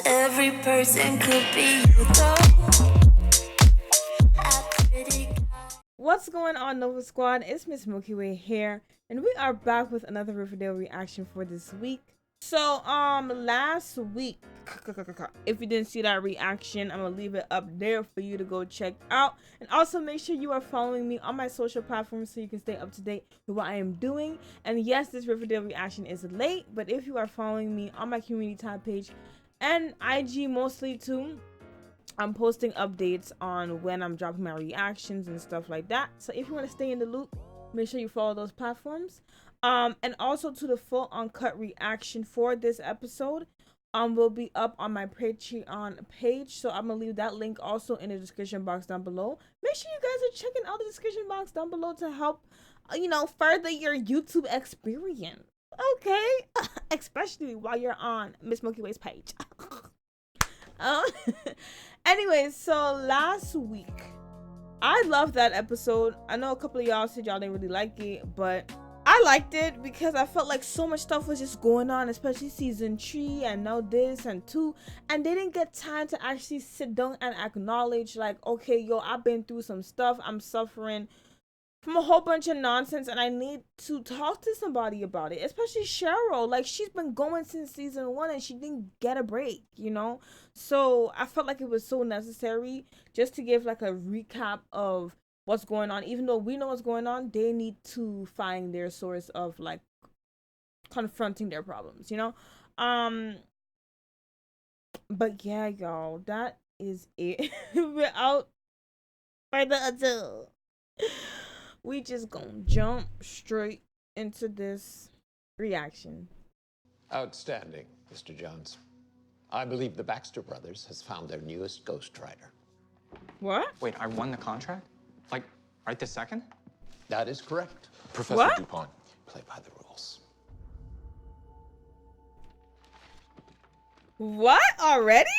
Every person could be you though. What's going on, Nova Squad? It's Ms.Milkywayy here, and we are back with another Riverdale reaction for this week. So, last week, if you didn't see that reaction, I'm gonna leave it up there for you to go check out. And also make sure you are following me on my social platforms so you can stay up to date with what I am doing. And yes, this Riverdale reaction is late, but if you are following me on my community tab page and IG mostly too, I'm posting updates on when I'm dropping my reactions and stuff like that. So if you want to stay in the loop, make sure you follow those platforms. And also to the full uncut reaction for this episode will be up on my Patreon page. So I'm gonna leave that link also in the description box down below. Make sure you guys are checking out the description box down below to help further your YouTube experience. Okay? Especially while you're on Ms.Milkyway's page. Anyways, so last week I loved that episode. I know a couple of y'all said y'all didn't really like it, but I liked it because I felt like so much stuff was just going on, especially season 3 and now this and 2, and they didn't get time to actually sit down and acknowledge like, okay, yo, I've been through some stuff, I'm suffering from a whole bunch of nonsense, and I need to talk to somebody about it, especially Cheryl. Like, she's been going since season 1 and she didn't get a break, so I felt like it was so necessary just to give like a recap of what's going on. Even though we know what's going on, they need to find their source of like confronting their problems, but yeah, y'all, that is it. Without further ado, we just gonna jump straight into this reaction. Outstanding, Mr. Johns. I believe the Baxter brothers has found their newest ghostwriter. What? Wait, I won the contract? Like, right this second? That is correct. Professor What? DuPont. Play by the rules. What? Already?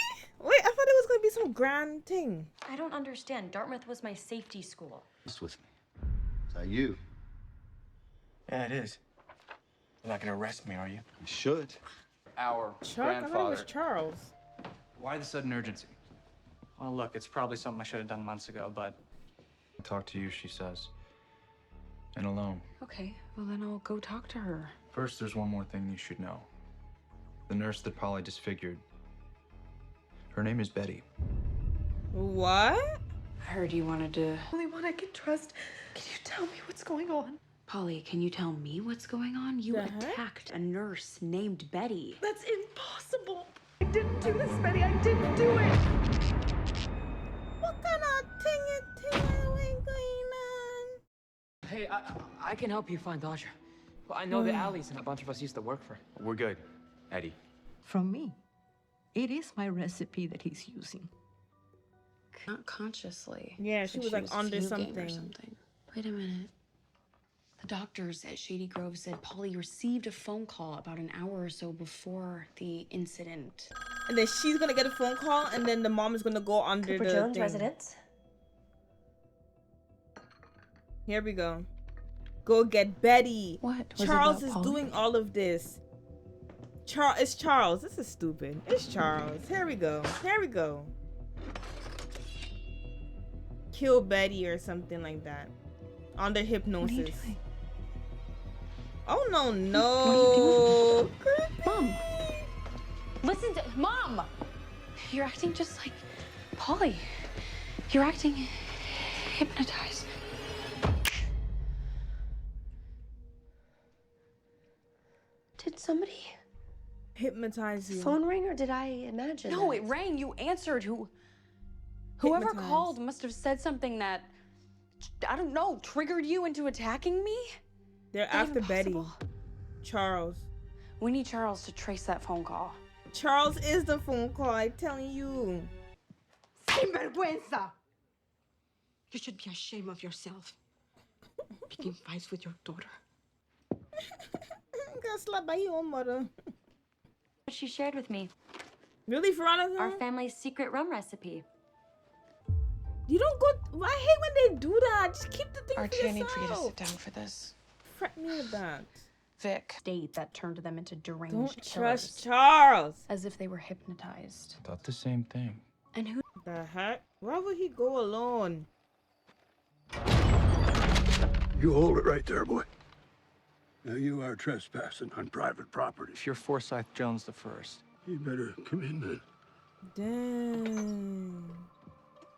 Wait, I thought it was gonna be some grand thing. I don't understand. Dartmouth was my safety school. Just with me. Is that you? Yeah, it is. You're not gonna arrest me, are you? You should. Our Chuck? I thought it was Charles. Why the sudden urgency? Well, look, it's probably something I should have done months ago, but... Talk to you, she says. And alone. Okay, well then I'll go talk to her. First, there's one more thing you should know. The nurse that Polly disfigured. Her name is Betty. What? I heard you wanted to... Only one I can trust. Can you tell me what's going on? Polly, can you tell me what's going on? You The heck? attacked a nurse named Betty. That's impossible. I didn't do this, Betty. I didn't do it. What kind of thing going on? Hey, I can help you find Dodger. Well, I know the alleys and a bunch of us used to work for. We're good, Eddie. From me. It is my recipe that he's using. Not consciously. Yeah, she was like under fuming or something. Wait a minute. The doctors at Shady Grove said Polly received a phone call about an hour or so before the incident. And then she's gonna get a phone call, and then the mom is gonna go under Cooper the Jones thing. residence. Here we go. Go get Betty. What? Was it Charles about is Polly? doing all of this. It's Charles. This is stupid. It's Charles. Here we go. Here we go. Kill Betty or something like that. Under hypnosis. What are you doing? Oh no, no. What are you doing? Mom! Listen to... Mom! You're acting just like Polly. You're acting hypnotized. Did somebody Hypnotize you. phone ring or did I imagine No, that? it rang. You answered. Whoever Hypnotized. called must have said something that, I don't know, triggered you into attacking me? They're Is that after even Betty. possible? Charles. We need Charles to trace that phone call. Charles is the phone call, I'm telling you. Sinvergüenza! You should be ashamed of yourself. Picking fights with your daughter. Got slapped by your own mother. What she shared with me. Really, Veronica? Our family's secret rum recipe. You don't go. I hate when they do that. Just keep the thing Archie, for I need for you to yourself. sit down for this. Fret me with that. Vic state that turned them into deranged Don't killers. trust Charles. As if they were hypnotized. Thought the same thing. And who? The heck? Why would he go alone? You hold it right there, boy. Now you are trespassing on private property. If you're Forsyth Jones the First. You better come in then. Dang.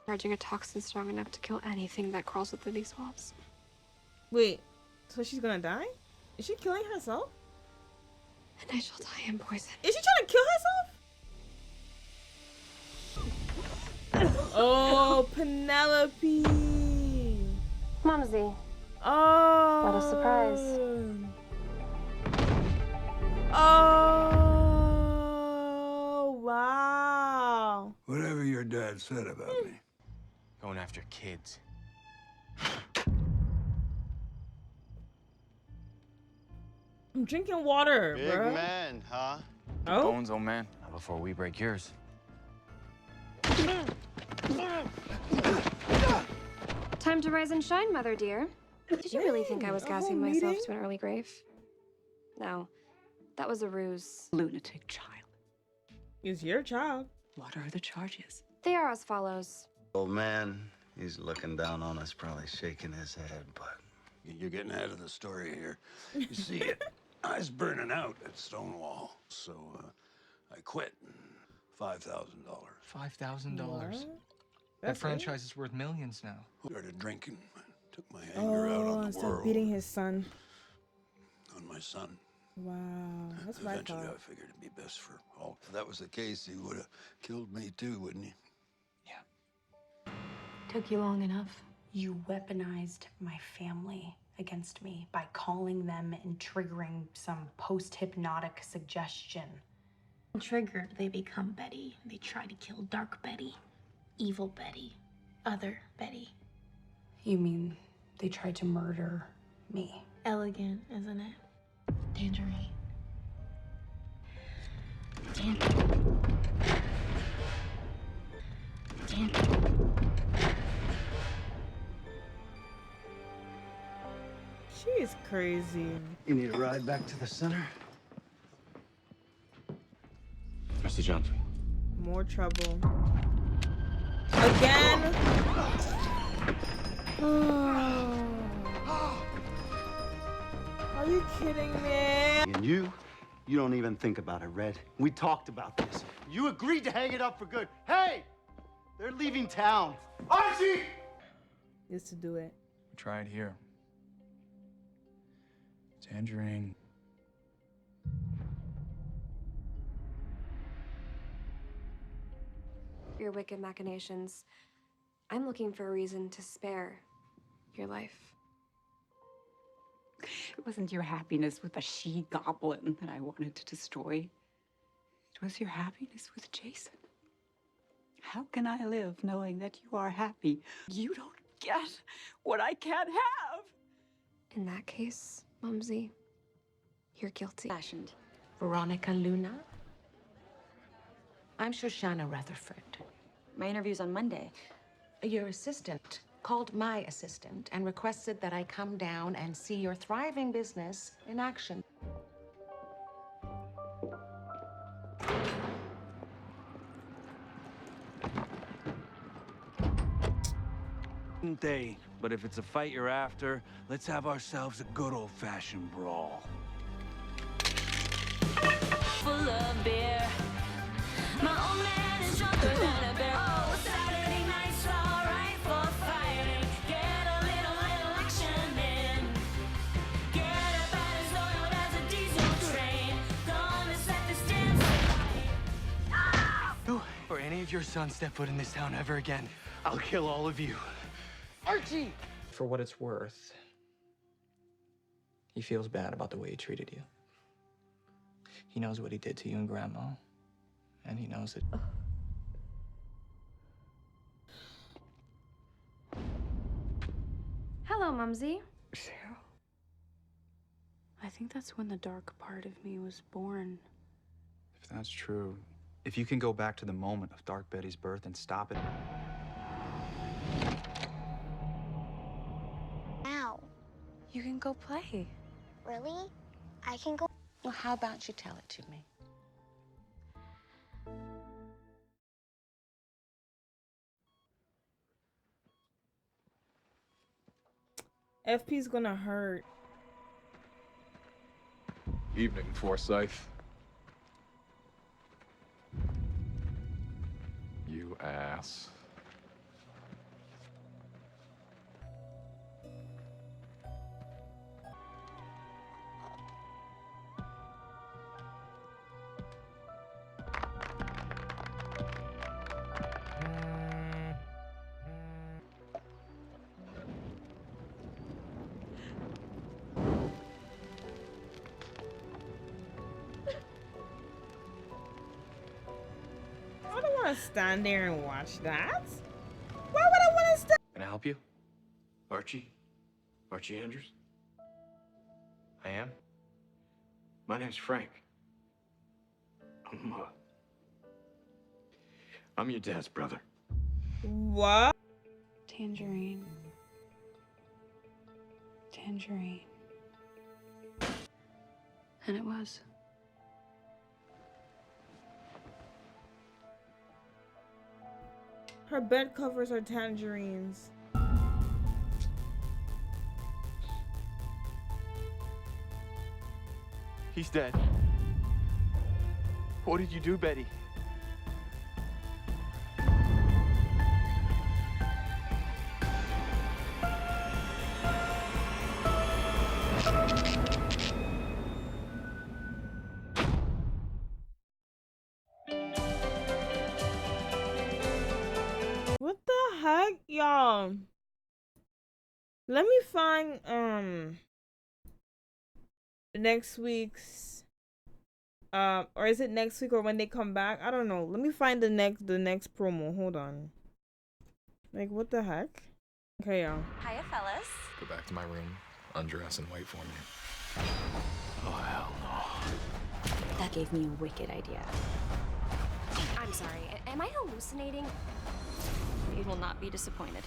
Charging a toxin strong enough to kill anything that crawls within these walls. Wait, so she's gonna die? Is she killing herself? And I shall die in poison. Is she trying to kill herself? Oh, Penelope. Mumsy. Oh. What a surprise. Oh, wow. Whatever your dad said about me. Going after kids. I'm drinking water, Big bro. man, huh? Oh? Bones, old man. Not before we break yours. Time to rise and shine, mother dear. Did you really think I was gassing myself to an early grave? No, that was a ruse. Lunatic child. It's your child. What are the charges? They are as follows. Old man, he's looking down on us, probably shaking his head, but... You're getting ahead of the story here. You see, I was burning out at Stonewall, so I quit. $5,000. $5,000. That franchise is worth millions now. Started drinking. Took my anger out on the instead world. of beating his son. On my son. Wow, that's what I Eventually, thought. I figured it'd be best for all. If that was the case, he would have killed me too, wouldn't he? Took you long enough. You weaponized my family against me by calling them and triggering some post-hypnotic suggestion. Triggered, they become Betty. They try to kill Dark Betty, Evil Betty, Other Betty. You mean they tried to murder me? Elegant, isn't it? Tangerine. She is crazy. You need a ride back to the center? Mr. Jones. More trouble. Again? Are you kidding me? And you don't even think about it, Red. We talked about this. You agreed to hang it up for good. Hey! They're leaving town. Archie! Is to do it. Try it here. Tangerine. Your wicked machinations. I'm looking for a reason to spare your life. It wasn't your happiness with the she-goblin that I wanted to destroy. It was your happiness with Jason. How can I live knowing that you are happy? You don't get what I can't have. In that case, Mumsy, you're guilty. Fashioned. Veronica Luna. I'm Shoshana Rutherford. My interview's on Monday. Your assistant called my assistant and requested that I come down and see your thriving business in action. Day, but if it's a fight you're after, let's have ourselves a good old-fashioned brawl. Full of beer. My old man is drunker than a bear. Oh, Saturday night's alright for fighting. Get a little action in. Get about as oiled as a diesel train. Gonna set this damn You or any of your sons step foot in this town ever again, I'll kill all of you. Archie! For what it's worth, he feels bad about the way he treated you. He knows what he did to you and Grandma, and he knows it. Hello, Mumsy. Cheryl. I think that's when the dark part of me was born. If that's true, if you can go back to the moment of Dark Betty's birth and stop it. You can go play. Really? I can go. Well, how about you tell it to me? FP's gonna hurt. Evening, Forsyth. You ass. I don't want to stand there and watch that. Why would I want to stand? Can I help you? Archie? Archie Andrews? I am? My name's Frank. I'm your dad's brother. What? Tangerine. Tangerine. And it was. Her bed covers are tangerines. He's dead. What did you do, Betty? What the heck, y'all? Let me find next week's or is it next week or when they come back? I don't know. Let me find the next promo. Hold on. Like, what the heck? Okay, y'all. Hiya, fellas. Go back to my room, undress, and wait for me. Oh, hell no. That gave me a wicked idea. I'm sorry, am I hallucinating? You will not be disappointed.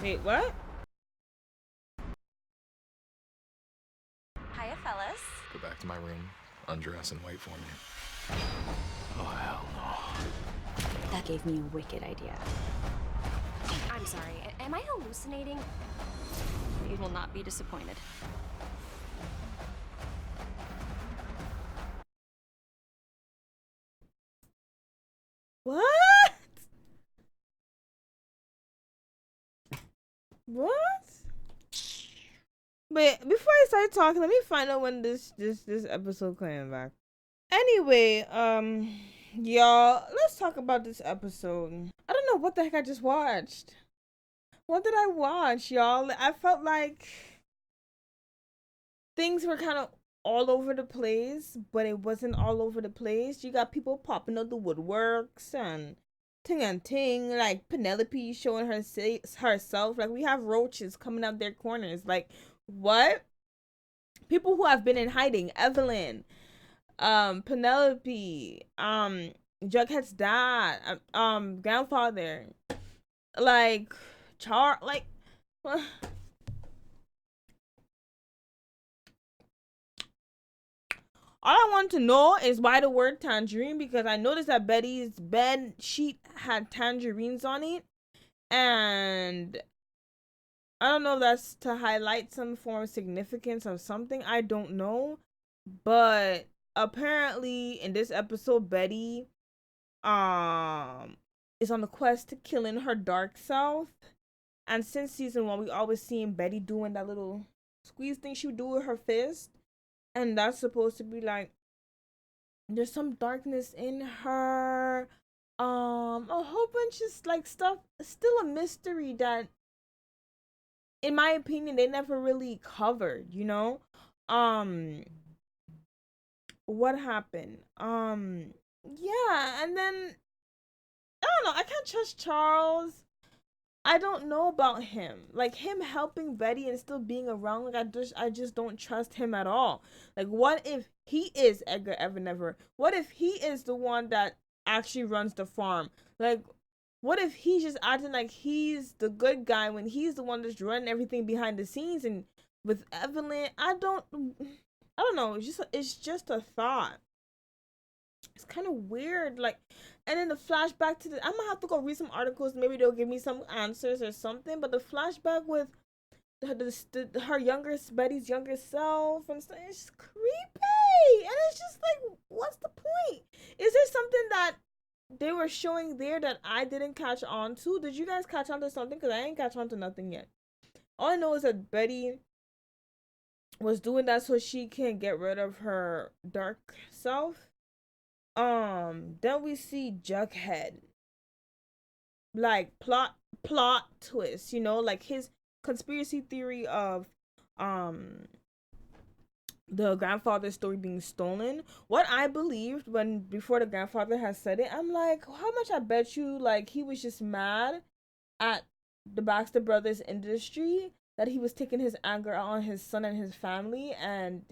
Wait, what? Hiya, fellas. Go back to my room, undress, and wait for me. Oh, hell no. That gave me a wicked idea. I'm sorry, am I hallucinating? You will not be disappointed. What? What? Wait, before I start talking, let me find out when this episode coming back. Anyway, y'all, let's talk about this episode. I don't know what the heck I just watched. What did I watch, y'all? I felt like things were kind of all over the place, but it wasn't all over the place. You got people popping out the woodworks and ting, like Penelope showing herself. Like, we have roaches coming out their corners. Like, what? People who have been in hiding. Evelyn, Penelope, Jughead's dad, grandfather, like like all I want to know is why the word tangerine, because I noticed that Betty's bed sheet had tangerines on it, and I don't know if that's to highlight some form of significance of something. I don't know, but apparently in this episode, Betty is on the quest to killing her dark self. And since season 1, we always seen Betty doing that little squeeze thing she would do with her fist. And that's supposed to be like, there's some darkness in her. A whole bunch of like stuff. Still a mystery that, in my opinion, they never really covered, you know? What happened? Yeah, and then I don't know. I can't trust Charles. I don't know about him. Like, him helping Betty and still being around, like, I just don't trust him at all. Like, what if he is Edgar Evan-Never? What if he is the one that actually runs the farm? Like, what if he's just acting like he's the good guy when he's the one that's running everything behind the scenes, and with Evelyn. I don't know. It's just a thought. It's kind of weird. Like, and then the flashback to the, I'm gonna have to go read some articles. Maybe they'll give me some answers or something. But the flashback with her younger Betty's younger self and stuff, it's just creepy. And it's just like, what's the point? Is there something that they were showing there that I didn't catch on to? Did you guys catch on to something? Because I ain't catch on to nothing yet. All I know is that Betty was doing that so she can get rid of her dark self. Then we see Jughead. Like, plot twist, you know, like his conspiracy theory of the grandfather's story being stolen. What I believed before the grandfather has said it, I'm like, how much I bet you like he was just mad at the Baxter Brothers industry, that he was taking his anger out on his son and his family, and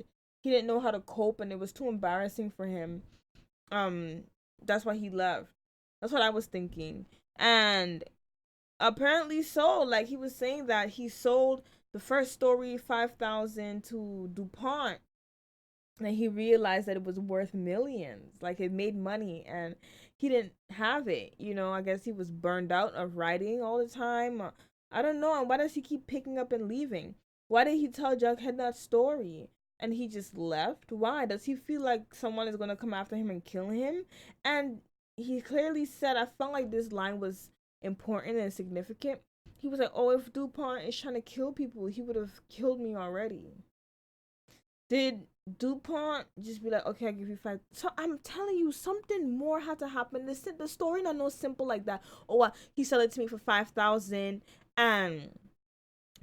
he didn't know how to cope and it was too embarrassing for him. That's why he left. That's what I was thinking. And apparently so, like he was saying that he sold the first story 5,000 to DuPont, and he realized that it was worth millions, like it made money, and he didn't have it, you know. I guess he was burned out of writing all the time. I don't know. And why does he keep picking up and leaving? Why did he tell Jughead that story and he just left? Why? Does he feel like someone is going to come after him and kill him? And he clearly said, I felt like this line was important and significant. He was like, oh, if DuPont is trying to kill people, he would have killed me already. Did DuPont just be like, okay, I'll give you 5? So I'm telling you, something more had to happen. The story not no simple like that. Oh, he sold it to me for 5,000 and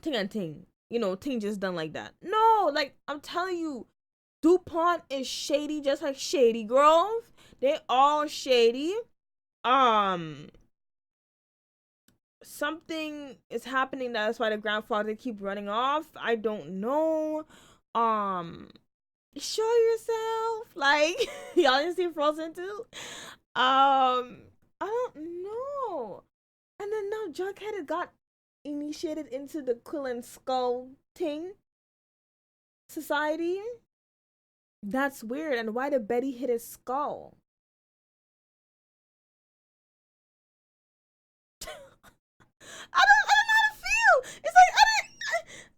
ting, you know, ting just done like that. No, like I'm telling you, DuPont is shady, just like Shady Grove. They all shady. Something is happening. That's why the grandfather keep running off. I don't know. Show yourself. Like, y'all didn't see Frozen 2? I don't know. And then now Jughead got initiated into the Quill and Skull Ting Society. That's weird. And why did Betty hit his skull? I don't know how to feel. It's like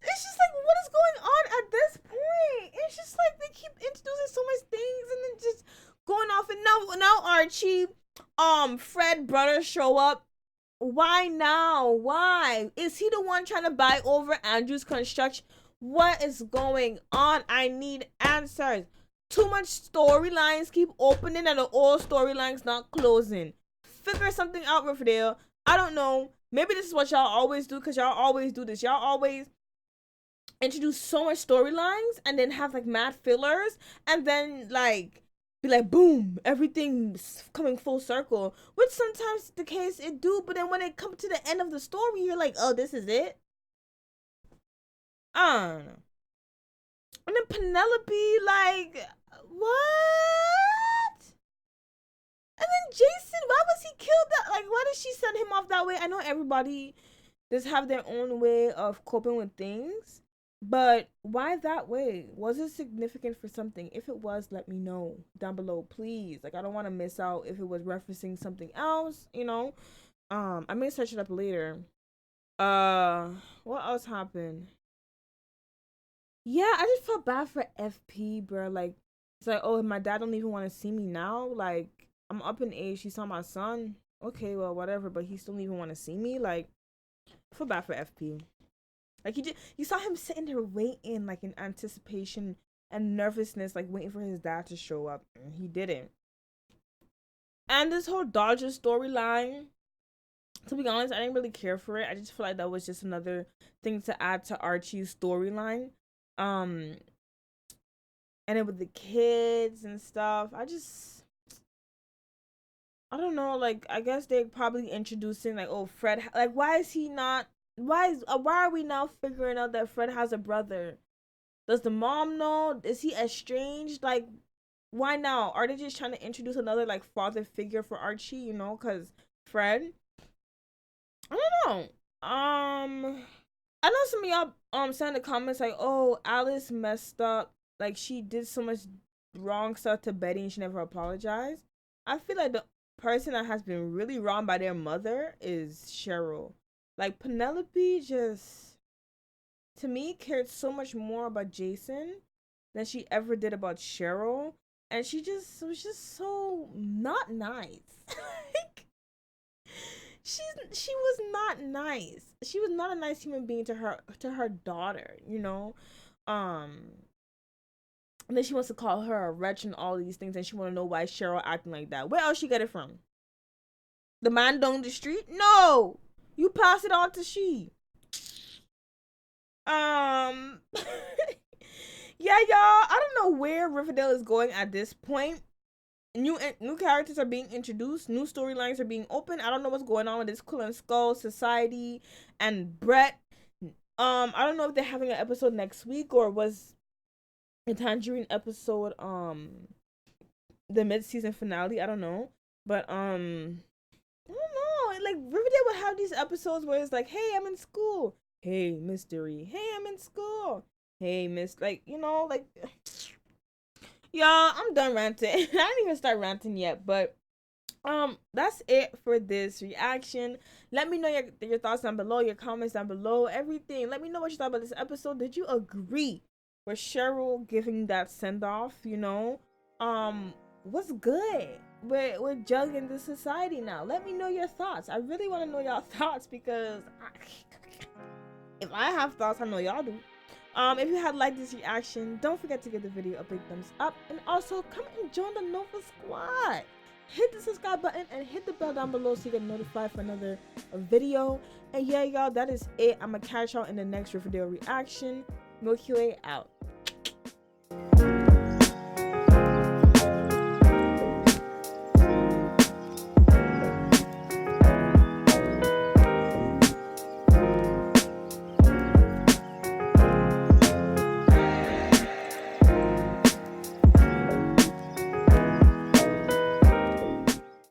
it's just like, what is going on at this point? It's just like they keep introducing so much things and then just going off. And now Archie, Fred brother show up. Why now? Why is he the one trying to buy over Andrew's construction? What is going on? I need answers. Too much storylines keep opening and the old storylines not closing. Figure something out, Riverdale. I don't know. Maybe this is what y'all always do, because y'all always do this. Y'all always introduce so much storylines and then have like mad fillers and then like be like, boom, everything's coming full circle, which sometimes the case it do, but then when it comes to the end of the story, you're like, oh, this is it. I don't know. And then Penelope, like, what? And then Jason, why was he killed that? Like, why did she send him off that way? I know everybody does have their own way of coping with things, but why that way? Was it significant for something? If it was, let me know down below, please. Like, I don't want to miss out if it was referencing something else, you know? I may search it up later. What else happened? Yeah, I just felt bad for FP, bro. Like, it's like, oh, my dad don't even want to see me now. Like, I'm up in age. He saw my son. Okay, well, whatever. But he still don't even want to see me. Like, I feel bad for FP. Like, you saw him sitting there waiting, like, in anticipation and nervousness, like, waiting for his dad to show up. And he didn't. And this whole Dodger storyline, to be honest, I didn't really care for it. I just feel like that was just another thing to add to Archie's storyline. And then with the kids and stuff, I don't know, like, I guess they're probably introducing, like, oh, Fred, like, why are we now figuring out that Fred has a brother? Does the mom know? Is he estranged? Like, why now? Are they just trying to introduce another, like, father figure for Archie, you know, because Fred? I don't know. I know some of y'all sent in the comments like, oh, Alice messed up. Like, she did so much wrong stuff to Betty and she never apologized. I feel like the person that has been really wronged by their mother is Cheryl. Like, Penelope just, to me, cared so much more about Jason than she ever did about Cheryl. And she just was just so not nice. Like, she was not nice. She was not a nice human being to her daughter, you know. And then she wants to call her a wretch and all these things, and she want to know why Cheryl acting like that. Where else she get it from? The man down the street? No, you pass it on to she. Yeah, y'all. I don't know where Riverdale is going at this point. New characters are being introduced. New storylines are being opened. I don't know what's going on with this Quill and Skull Society and Brett. I don't know if they're having an episode next week or was a Tangerine episode the mid-season finale. I don't know, but I don't know. Like, Riverdale would have these episodes where it's like, hey, I'm in school. Hey, mystery. Hey, I'm in school. Hey, miss. Like, you know, like. Y'all, I'm done ranting. I didn't even start ranting yet, but that's it for this reaction. Let me know your thoughts down below, your comments down below, everything. Let me know what you thought about this episode. Did you agree with Cheryl giving that send-off, you know? What's good with Jug in the society now? Let me know your thoughts. I really want to know y'all thoughts because if I have thoughts, I know y'all do. If you had liked this reaction, don't forget to give the video a big thumbs up, and also come and join the Nova Squad. Hit the subscribe button and hit the bell down below so you get notified for another video. And yeah, y'all, that is it. I'm gonna catch y'all in the next Riverdale reaction. Milky Way out.